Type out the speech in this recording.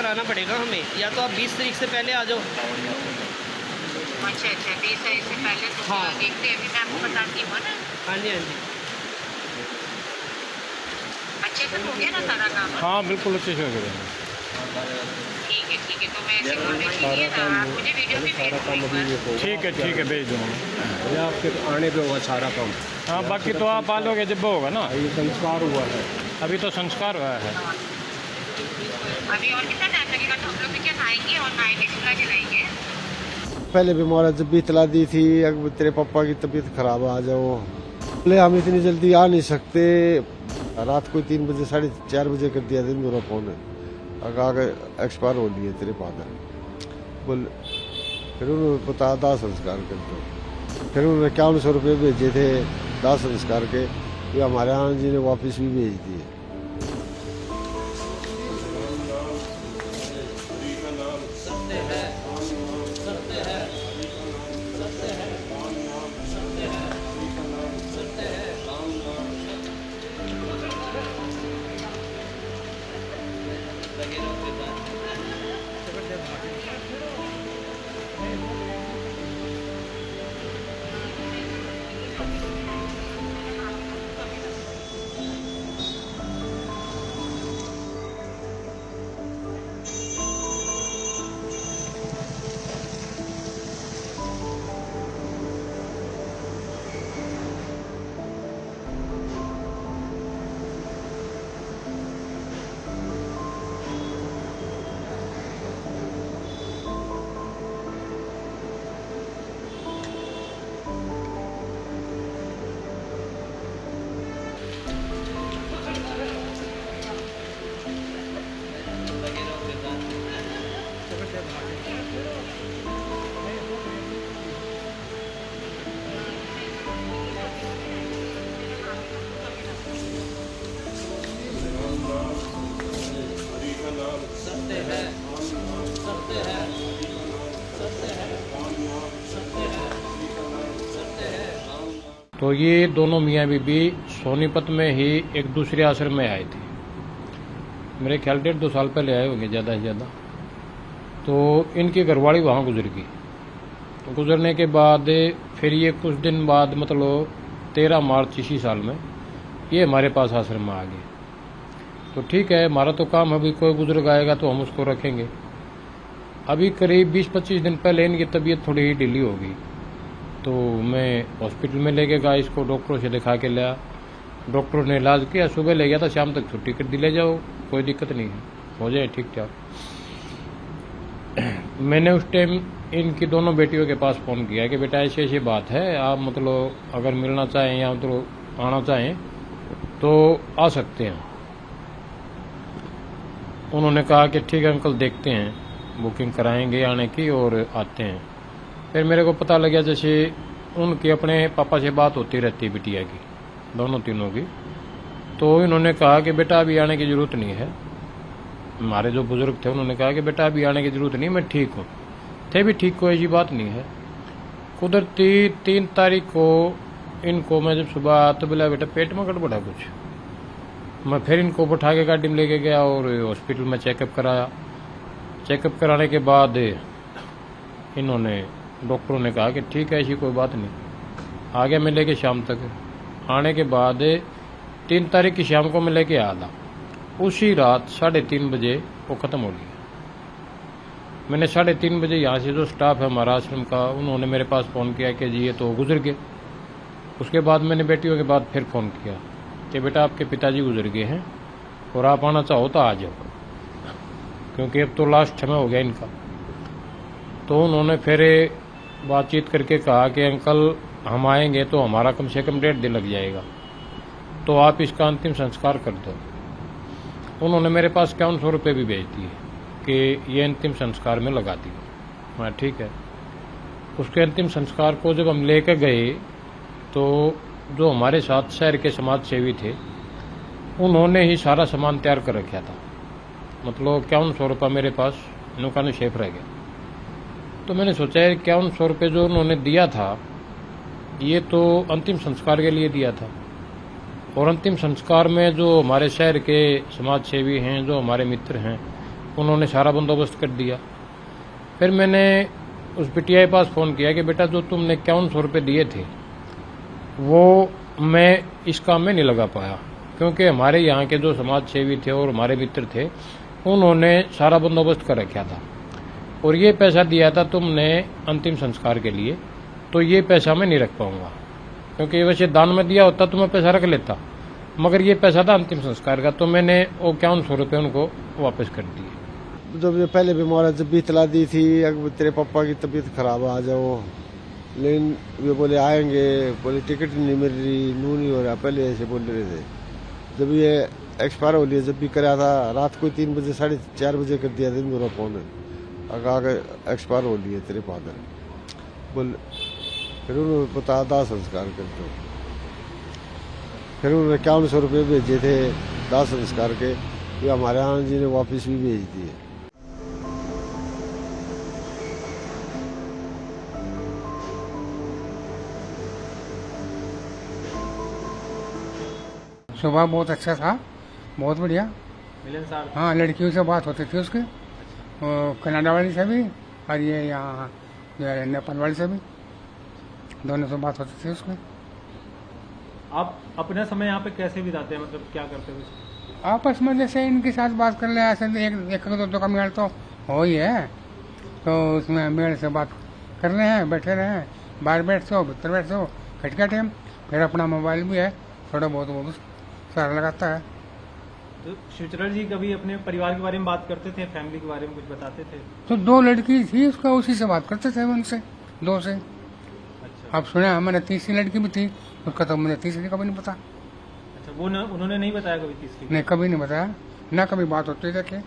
कराना पड़ेगा हमें, या तो आप 20 तारीख से पहले आ जाओ। अच्छा 20 तारीख से पहले तो हाँ। देखते हैं, अभी मैं आपको बताती हूँ ना। हाँ जी, हाँ जी। अच्छे से हो गया ना सारा काम? हाँ बिल्कुल अच्छे से हो गया। ठीक है, तो मैं ऐसे बोल रही थी ना, आप मुझे वीडियो भी भेज दो। ठीक है भेज दूँगा। आपके आने पे होगा सारा काम। हाँ बाकी तो आप आ लोगे जब होगा ना। ये संस्कार हुआ है, अभी तो संस्कार हुआ है। अभी और कितना टाइम लगेगा? तो हम लोग भी क्या खाएंगे और नाइट चूल्हा जलाएंगे। पहले भी मोहरा जब भी इतला दी थी अगर तेरे पापा की तबीयत खराब आ जाओ, बोले हम इतनी जल्दी आ नहीं सकते। रात को 3 बजे 4:30 बजे कर दिया दिन मेरा फोन, आगे एक्सपायर हो लिए तेरे फादर। बोल फिर उन्होंने बताया दाह संस्कार कर दो। फिर उन्होंने 5100 रुपये भेजे थे दाह संस्कार के, ये हमारे आनंद जी ने वापस भी भेज दिए। तो ये दोनों मियाँ बीबी सोनीपत में ही एक दूसरे आश्रम में आए थे। मेरे ख्याल 1.5-2 साल पहले आए होंगे ज़्यादा से ज़्यादा। तो इनकी घरवाली वहाँ गुजर गई। तो गुजरने के बाद फिर ये कुछ दिन बाद मतलब 13 मार्च इसी साल में ये हमारे पास आश्रम में आ गए। तो ठीक है, हमारा तो काम अभी कोई बुजुर्ग आएगा तो हम उसको रखेंगे। अभी करीब 20-25 दिन पहले इनकी तबीयत थोड़ी ही ढीली हो गई, तो मैं हॉस्पिटल में लेके गया, इसको डॉक्टरों से दिखा के लाया। डॉक्टरों ने इलाज किया, सुबह ले गया था, शाम तक छुट्टी कर दी, ले जाओ कोई दिक्कत नहीं है, हो जाए ठीक ठाक। मैंने उस टाइम इनकी दोनों बेटियों के पास फ़ोन किया कि बेटा ऐसी ऐसी बात है, आप मतलब अगर मिलना चाहें या मतलब आना चाहें तो आ सकते हैं। उन्होंने कहा कि ठीक है अंकल, देखते हैं, बुकिंग कराएंगे आने की और आते हैं। फिर मेरे को पता लगा जैसे उनकी अपने पापा से बात होती रहती है बिटिया की, दोनों तीनों की। तो इन्होंने कहा कि बेटा अभी आने की ज़रूरत नहीं है। हमारे जो बुजुर्ग थे उन्होंने कहा कि बेटा अभी आने की ज़रूरत नहीं, मैं ठीक हूँ। थे भी ठीक, कोई ऐसी बात नहीं है। कुदरती 3 तारीख को इनको मैं जब सुबह तो बोला बेटा पेट में गड़बड़ है कुछ। मैं फिर इनको उठा के गाड़ी में लेके गया और हॉस्पिटल में चेकअप कराया। चेकअप कराने के बाद इन्होंने डॉक्टरों ने कहा कि ठीक है ऐसी कोई बात नहीं। आ गया मैं लेके शाम तक। आने के बाद 3 तारीख की शाम को मैं लेके आया था। उसी रात 3:30 बजे वो ख़त्म हो गया। मैंने 3:30 बजे यहाँ से जो स्टाफ है हमारा आश्रम का, उन्होंने मेरे पास फ़ोन किया कि जी ये तो गुजर गए। उसके बाद मैंने बेटियों के बाद फिर फ़ोन किया कि बेटा आपके पिताजी गुजर गए हैं और आप आना चाहो तो आ जाओ, क्योंकि अब तो लास्ट समय हो गया इनका। तो उन्होंने फिर बातचीत करके कहा कि अंकल हम आएंगे तो हमारा कम से कम 1.5 दिन लग जाएगा, तो आप इसका अंतिम संस्कार कर दो। उन्होंने मेरे पास 5100 रुपये भी भेज दिए कि ये अंतिम संस्कार में लगा दी। हाँ ठीक है। उसके अंतिम संस्कार को जब हम लेकर गए तो जो हमारे साथ शहर के समाज सेवी थे उन्होंने ही सारा सामान तैयार कर रखा था। मतलब 5100 रुपये मेरे पास नुकान शेफ रह गया। तो मैंने सोचा 5100 रुपये जो उन्होंने दिया था ये तो अंतिम संस्कार के लिए दिया था, और अंतिम संस्कार में जो हमारे शहर के समाज सेवी हैं, जो हमारे मित्र हैं, उन्होंने सारा बंदोबस्त कर दिया। फिर मैंने उस बिटिया के पास फ़ोन किया कि बेटा जो तुमने 5100 रुपये दिए थे वो मैं इस काम में नहीं लगा पाया, क्योंकि हमारे यहाँ के जो समाज सेवी थे और हमारे मित्र थे उन्होंने सारा बंदोबस्त कर रखा था, और ये पैसा दिया था तुमने अंतिम संस्कार के लिए, तो ये पैसा मैं नहीं रख पाऊंगा, क्योंकि वैसे दान में दिया होता तो मैं पैसा रख लेता, मगर ये पैसा था अंतिम संस्कार का, तो मैंने वो 5100 रुपये उनको वापस कर दिए। जब ये पहले भी मोहलत जब भी इतला दी थी अगर तेरे पापा की तबीयत खराब है आ जाओ, लेकिन वे बोले आएंगे, बोले टिकट नहीं मिल रही, नू नहीं हो रहा, पहले ऐसे बोल रहे थे। जब ये एक्सपायर हो लिया, जब भी कराया था रात को 3 बजे 4:30 बजे कर दिया था मेरा फोन, अगर एक्सपायर हो लिए तेरे फादर बोल। फिर उन्होंने बताया दाह संस्कार कर दो। फिर उन्होंने 5100 रुपये भेजे थे दाह संस्कार के, ये हमारे आनंद जी ने वापस भी भेज दिए। स्वभाव बहुत अच्छा था, बहुत बढ़िया। मिलनसार। हाँ, लड़कियों से बात होती थी उसकी, कनाडा वाली से भी और ये यहाँ नेपाल वाली से भी, दोनों से बात होती थी उसकी। आप अपना समय यहाँ पे कैसे बिताते हैं, मतलब क्या करते हो? आपस में जैसे इनके साथ बात कर ले, ऐसे एक दो का मेल तो हो ही है, तो उसमें मेल से बात कर रहे हैं, बैठे रहे हैं, बाहर बैठते हो, भीतर बैठते हो, खटका टाइम। फिर अपना मोबाइल भी है, थोड़ा बहुत वो भी सारा लगाता है। तो शिवचरण जी कभी अपने परिवार के बारे में बात करते थे, फैमिली के बारे में कुछ बताते थे? तो 2 लड़की थी उसका, उसी से बात करते थे उनसे, 2 से। अच्छा। अब सुना हमारे तीसरी लड़की भी थी, उसका तो मुझे तीसरी का भी नहीं पता। अच्छा, वो उन्होंने नहीं बताया कभी तीसरी? नहीं, कभी नहीं बताया, ना कभी बात होती देखिए।